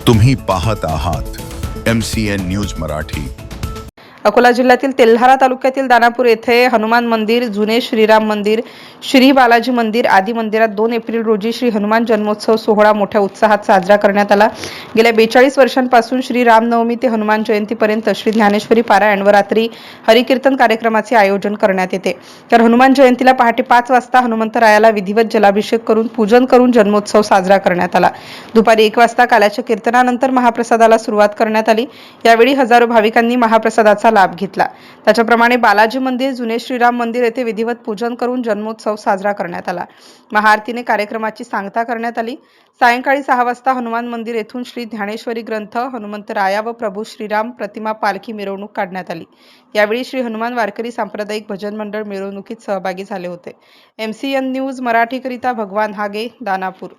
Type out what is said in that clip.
तुम्ही पाहत आहात MCN न्यूज मराठी। अकोला जिल्ह्यातील तेल्हारा तालुक्यातील दानापूर येथे हनुमान मंदिर, जुने श्रीराम मंदिर, श्री बालाजी मंदिर आदी मंदिरात 2 एप्रिल रोजी श्री हनुमान जन्मोत्सव सोहळा मोठ्या उत्साहात साजरा करण्यात आला। गेल्या 42 वर्षांपासून श्री रामनवमी ते हनुमान जयंतीपर्यंत श्री ज्ञानेश्वरी पारायण व रात्री हरिकीर्तन कार्यक्रमाचे आयोजन करण्यात येते। तर हनुमान जयंतीला पहाटे 5 वाजता हनुमंतरायाला विधिवत जलाभिषेक करून पूजन करून जन्मोत्सव साजरा करण्यात आला। दुपारी 1 वाजता काल्याच्या कीर्तनानंतर महाप्रसादाला सुरुवात करण्यात आली। यावेळी हजारो भाविकांनी महाप्रसादाचा लाभ घेतला। त्याच्याप्रमाणे बालाजी मंदिर, जुने श्रीराम मंदिर येथे विधिवत पूजन करून जन्मोत्सव साजरा करण्यात आला। महाआरतीने कार्यक्रमाची सांगता करण्यात आली। सायंकाळी 6 वाजता हनुमान मंदिर येथून श्री ज्ञानेश्वरी ग्रंथ, हनुमंतराया व प्रभू श्रीराम प्रतिमा पालखी मिरवणूक काढण्यात आली। यावेळी श्री हनुमान वारकरी सांप्रदायिक भजन मंडळ मिरवणुकीत सहभागी झाले होते। MCN न्यूज मराठीकरिता भगवान हागे, दानापूर।